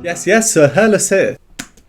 Yes, Sir Hairless here.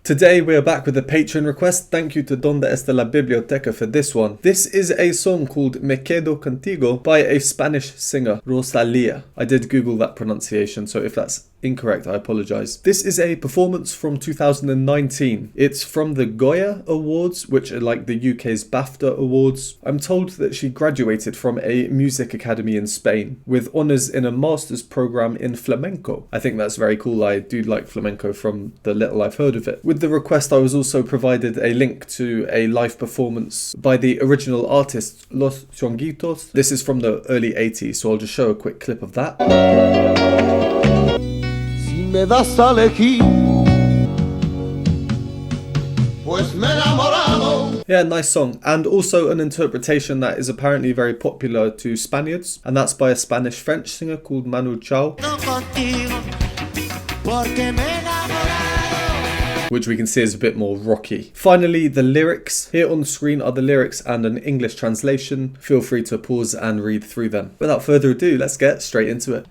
Today we are back with a Patreon request. Thank you to Dónde está, biblioteca for this one. This is a song called Me Quedo Contigo by a Spanish singer, Rosalía. I did Google that pronunciation, so if that's incorrect, I apologise. This is a performance from 2019. It's from the Goya Awards, which are like the UK's BAFTA Awards. I'm told that she graduated from a music academy in Spain with honours in a master's programme in flamenco. I think that's very cool. I do like flamenco from the little I've heard of it. With the request, I was also provided a link to a live performance by the original artist Los Chonguitos. This is from the early 80s, so I'll just show a quick clip of that. Me das a elegir, pues me he enamorado. Yeah, nice song. And also an interpretation that is apparently very popular to Spaniards, and that's by a Spanish-French singer called Manu Chao, which we can see is a bit more rocky. Finally, the lyrics. Here on the screen are the lyrics and an English translation. Feel free to pause and read through them. Without further ado, let's get straight into it.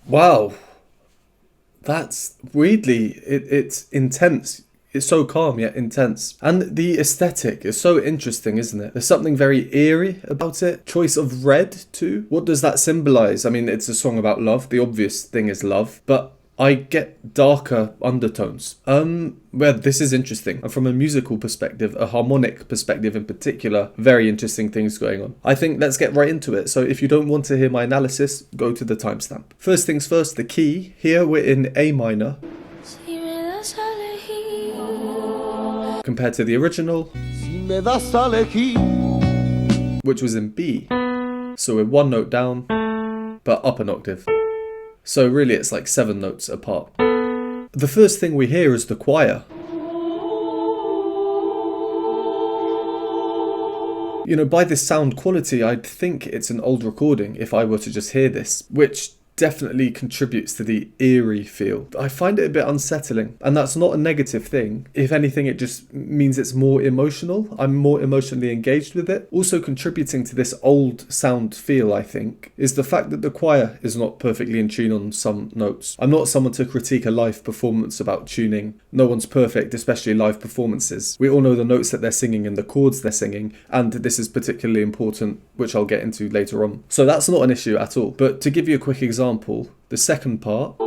Wow, that's weirdly, it's intense. It's so calm yet intense. And the aesthetic is so interesting, isn't it? There's something very eerie about it. Choice of red too. What does that symbolise? I mean, it's a song about love. The obvious thing is love, but I get darker undertones. Well, this is interesting. And from a musical perspective, a harmonic perspective in particular, very interesting things going on. I think let's get right into it. So if you don't want to hear my analysis, go to the timestamp. First things first, the key. Here we're in A minor. Compared to the original, which was in B. So we're one note down, but up an octave. So really it's like 7 notes apart. The first thing we hear is the choir. You know, by this sound quality, I'd think it's an old recording if I were to just hear this, which definitely contributes to the eerie feel. I find it a bit unsettling, and that's not a negative thing. If anything, it just means it's more emotional. I'm more emotionally engaged with it. Also contributing to this old sound feel, I think, is the fact that the choir is not perfectly in tune on some notes. I'm not someone to critique a live performance about tuning. No one's perfect, especially live performances. We all know the notes that they're singing and the chords they're singing, and this is particularly important, which I'll get into later on. So that's not an issue at all. But to give you a quick example, the second part,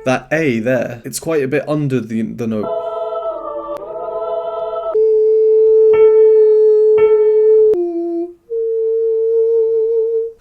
that A there, it's quite a bit under the note.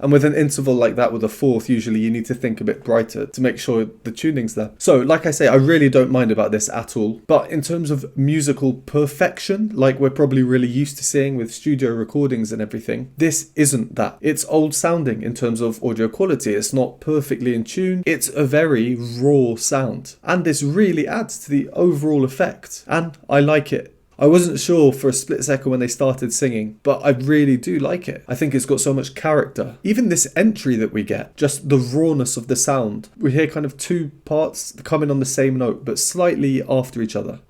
And with an interval like that with a fourth, usually you need to think a bit brighter to make sure the tuning's there. So, like I say, I really don't mind about this at all. But in terms of musical perfection, like we're probably really used to seeing with studio recordings and everything, this isn't that. It's old sounding in terms of audio quality. It's not perfectly in tune. It's a very raw sound. And this really adds to the overall effect. And I like it. I wasn't sure for a split second when they started singing, but I really do like it. I think it's got so much character. Even this entry that we get, just the rawness of the sound. We hear kind of two parts coming on the same note, but slightly after each other.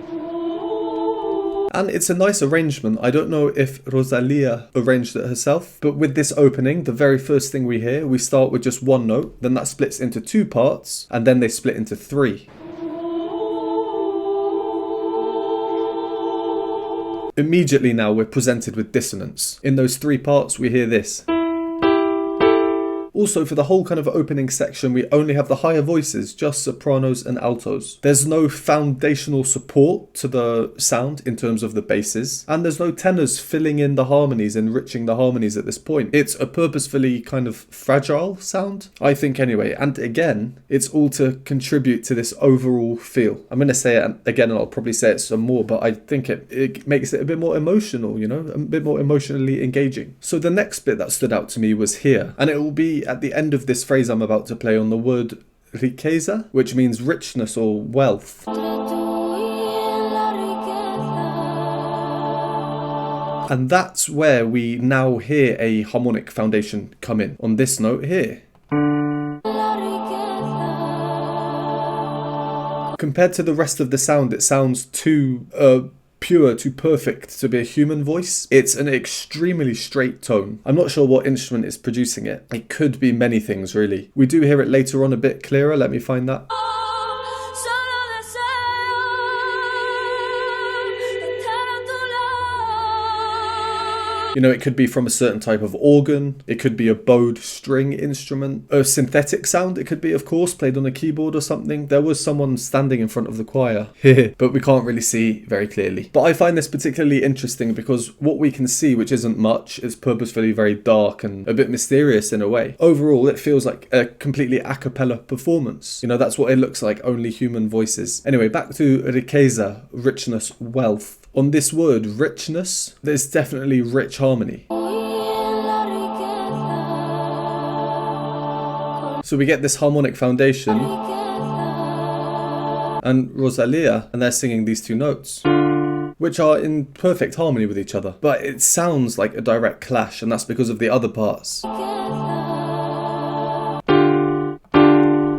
And it's a nice arrangement. I don't know if Rosalía arranged it herself, but with this opening, the very first thing we hear, we start with just one note, then that splits into two parts, and then they split into three. Immediately now we're presented with dissonance. In those three parts we hear this. Also, for the whole kind of opening section, we only have the higher voices, just sopranos and altos. There's no foundational support to the sound in terms of the basses, and there's no tenors filling in the harmonies, enriching the harmonies at this point. It's a purposefully kind of fragile sound, I think anyway, and again, it's all to contribute to this overall feel. I'm going to say it again, and I'll probably say it some more, but I think it makes it a bit more emotional, you know, a bit more emotionally engaging. So the next bit that stood out to me was here, and it will be at the end of this phrase I'm about to play on the word riqueza, which means richness or wealth. And that's where we now hear a harmonic foundation come in, on this note here. Compared to the rest of the sound, it sounds too pure, too perfect to be a human voice. It's an extremely straight tone. I'm not sure what instrument is producing it. It could be many things, really. We do hear it later on a bit clearer. Let me find that. You know, it could be from a certain type of organ. It could be a bowed string instrument. A synthetic sound, it could be, of course, played on a keyboard or something. There was someone standing in front of the choir, but we can't really see very clearly. But I find this particularly interesting because what we can see, which isn't much, is purposefully very dark and a bit mysterious in a way. Overall, it feels like a completely a cappella performance. You know, that's what it looks like, only human voices. Anyway, back to riqueza, richness, wealth. On this word, richness, there's definitely rich harmony. So we get this harmonic foundation, and Rosalía, and they're singing these two notes, which are in perfect harmony with each other. But it sounds like a direct clash, and that's because of the other parts.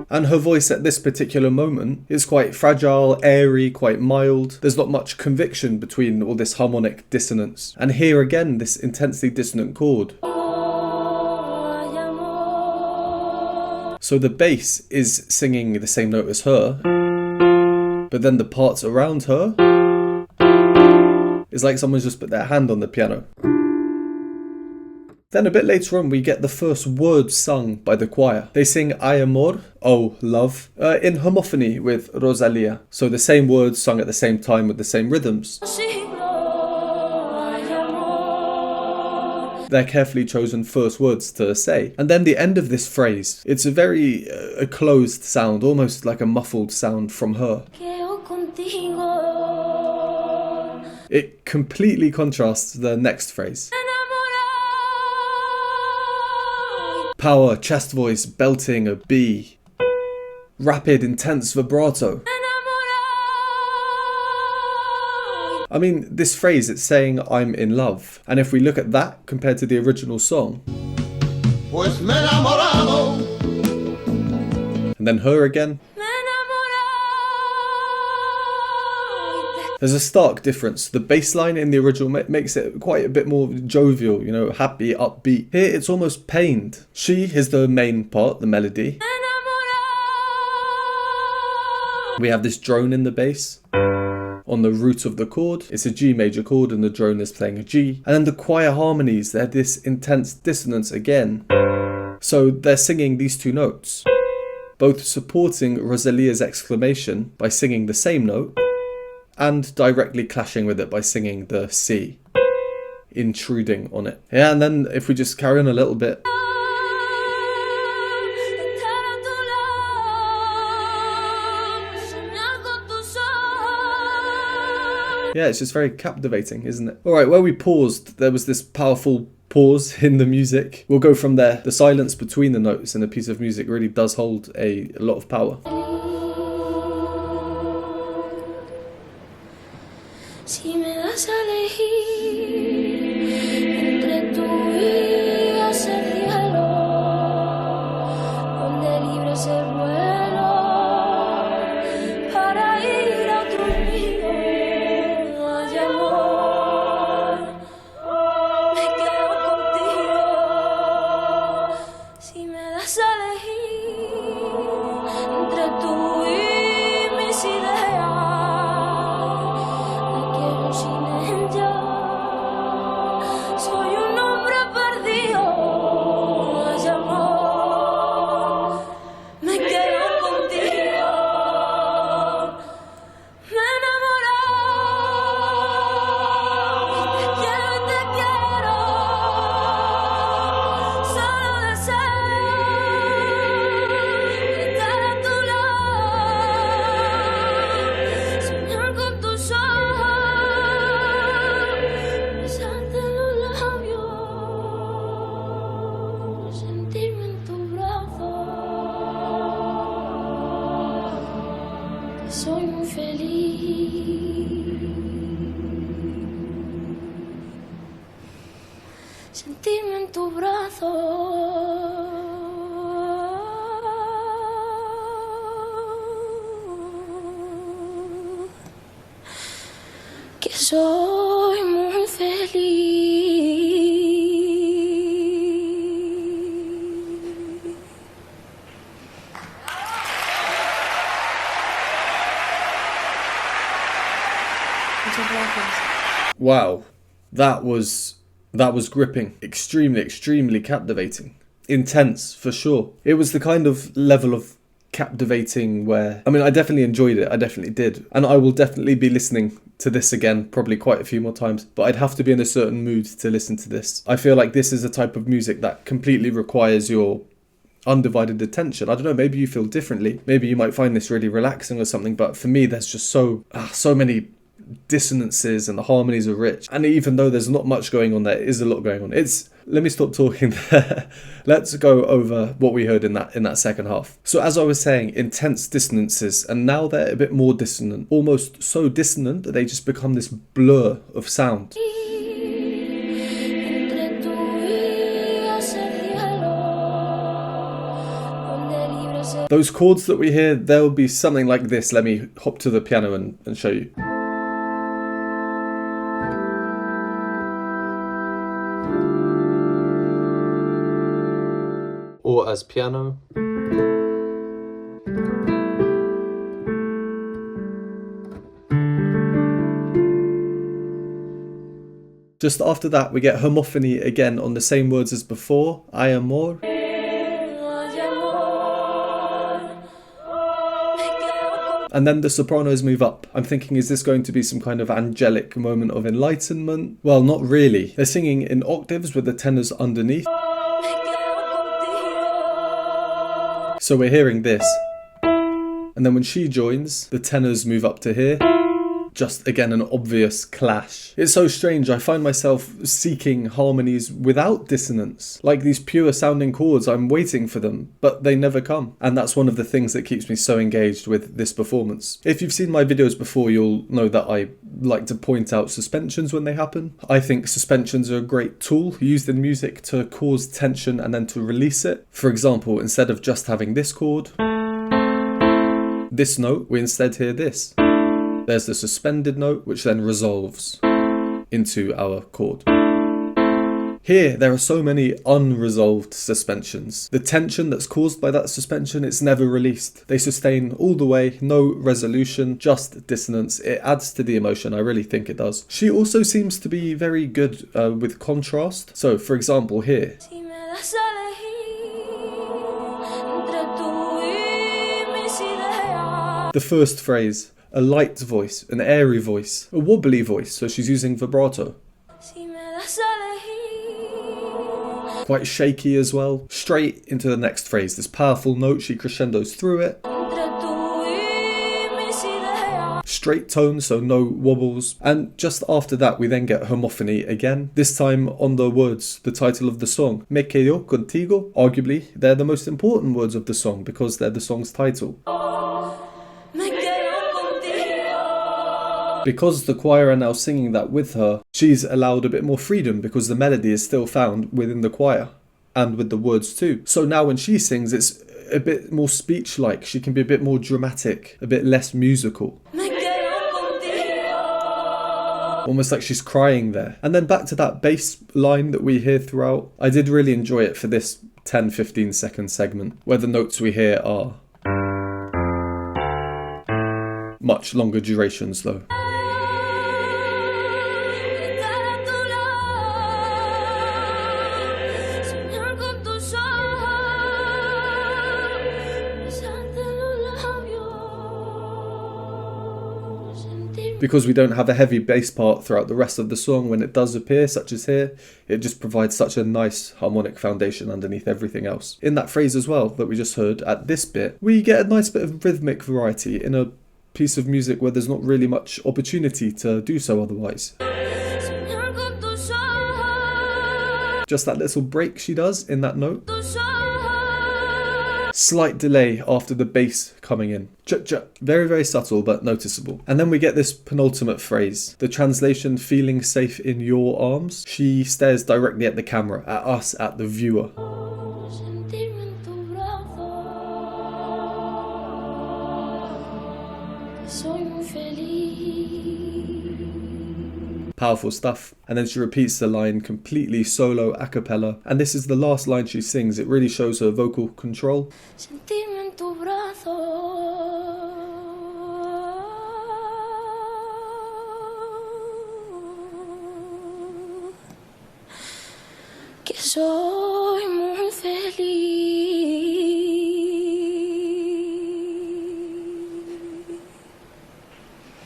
And her voice at this particular moment is quite fragile, airy, quite mild. There's not much conviction between all this harmonic dissonance. And here again, this intensely dissonant chord. So the bass is singing the same note as her, but then the parts around her is like someone's just put their hand on the piano. Then a bit later on, we get the first words sung by the choir. They sing Ay amor, oh love, in homophony with Rosalía. So the same words sung at the same time with the same rhythms. They're carefully chosen first words to say. And then the end of this phrase, it's a very a closed sound, almost like a muffled sound from her. It completely contrasts the next phrase. Power, chest voice, belting, a B. Rapid, intense vibrato. I mean, this phrase, it's saying I'm in love. And if we look at that compared to the original song. Pues me he enamorado. And then her again. There's a stark difference. The bass line in the original makes it quite a bit more jovial, you know, happy, upbeat. Here it's almost pained. She is the main part, the melody. We have this drone in the bass on the root of the chord. It's a G major chord and the drone is playing a G. And then the choir harmonies, they're this intense dissonance again. So they're singing these two notes, both supporting Rosalía's exclamation by singing the same note, and directly clashing with it by singing the C, intruding on it. Yeah, and then if we just carry on a little bit, Yeah, it's just very captivating, isn't it? Alright, where we paused, there was this powerful pause in the music. We'll go from there. The silence between the notes in a piece of music really does hold a lot of power. Si me das a elegir entre tú y ese cielo, donde libre es el vuelo para ir a otro río, ay amor, me quedo contigo. Si me das a elegir entre tú y mis ideas, sin ella soy un hombre perdido, ay amor, me quedo contigo, me he enamorado, te quiero, solo deseo estar a tu lado, soñar con tus ojos. Besarte los labios, sentirme en tu brazo, que soy muy feliz. Sentirme en tu brazo, que soy muy feliz. Muchas gracias. Wow, that was gripping. Extremely captivating. Intense, for sure. It was the kind of level of captivating where, I mean, I definitely enjoyed it. I definitely did. And I will definitely be listening to this again, probably quite a few more times, but I'd have to be in a certain mood to listen to this. I feel like this is a type of music that completely requires your undivided attention. I don't know, maybe you feel differently. Maybe you might find this really relaxing or something, but for me, there's just so many dissonances and the harmonies are rich. And even though there's not much going on, there is a lot going on. Let me stop talking there. Let's go over what we heard in that second half. So as I was saying, intense dissonances, and now they're a bit more dissonant, almost so dissonant that they just become this blur of sound. Those chords that we hear, they'll be something like this. Let me hop to the piano and show you. Or as piano. Just after that, we get homophony again on the same words as before. Ay amor. And then the sopranos move up. I'm thinking, is this going to be some kind of angelic moment of enlightenment? Well, not really. They're singing in octaves with the tenors underneath. So we're hearing this. And then when she joins, the tenors move up to here. Just again, an obvious clash. It's so strange. I find myself seeking harmonies without dissonance. Like these pure sounding chords, I'm waiting for them, but they never come. And that's one of the things that keeps me so engaged with this performance. If you've seen my videos before, you'll know that I like to point out suspensions when they happen. I think suspensions are a great tool used in music to cause tension and then to release it. For example, instead of just having this chord, this note, we instead hear this. There's the suspended note, which then resolves into our chord. Here, there are so many unresolved suspensions. The tension that's caused by that suspension, it's never released. They sustain all the way, no resolution, just dissonance. It adds to the emotion, I really think it does. She also seems to be very good with contrast. So, for example, here. The first phrase. A light voice, an airy voice, a wobbly voice, so she's using vibrato. Quite shaky as well. Straight into the next phrase, this powerful note, she crescendos through it. straight tones, so no wobbles. And just after that, we then get homophony again, this time on the words, the title of the song, Me quedo contigo. Arguably, they're the most important words of the song because they're the song's title. Me quedo contigo. Because the choir are now singing that with her, she's allowed a bit more freedom because the melody is still found within the choir and with the words too. So now when she sings, it's a bit more speech-like. She can be a bit more dramatic, a bit less musical. Me quedo contigo. Almost like she's crying there. And then back to that bass line that we hear throughout. I did really enjoy it for this 10-15 second segment, where the notes we hear are much longer durations though. Because we don't have a heavy bass part throughout the rest of the song, when it does appear, such as here, it just provides such a nice harmonic foundation underneath everything else. In that phrase as well that we just heard at this bit, we get a nice bit of rhythmic variety in a piece of music where there's not really much opportunity to do so otherwise. Just that little break she does in that note. Slight delay after the bass coming in. Ch-ch. Very, very subtle but noticeable. And then we get this penultimate phrase. The translation, feeling safe in your arms. She stares directly at the camera, at us, at the viewer. Powerful stuff. And then she repeats the line completely solo a cappella. And this is the last line she sings. It really shows her vocal control. Que soy muy feliz.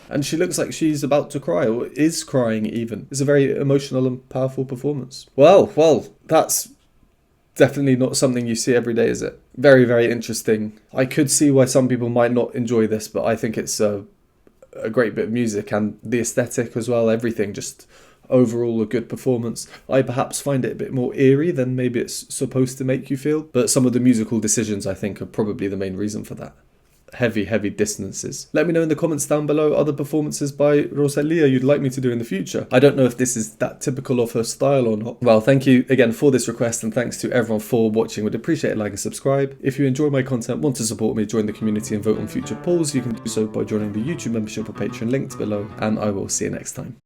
And she looks like she's about to cry, or is crying even. It's a very emotional and powerful performance. Well, that's definitely not something you see every day, is it? Very, very interesting. I could see why some people might not enjoy this, but I think it's a great bit of music, and the aesthetic as well, everything, just overall a good performance. I perhaps find it a bit more eerie than maybe it's supposed to make you feel, but some of the musical decisions I think are probably the main reason for that. Heavy dissonances. Let me know in the comments down below other performances by Rosalía you'd like me to do in the future. I don't know if this is that typical of her style or not. Well, thank you again for this request, and thanks to everyone for watching. Would appreciate a like and subscribe. If you enjoy my content, want to support me, join the community and vote on future polls, you can do so by joining the YouTube membership or Patreon linked below, and I will see you next time.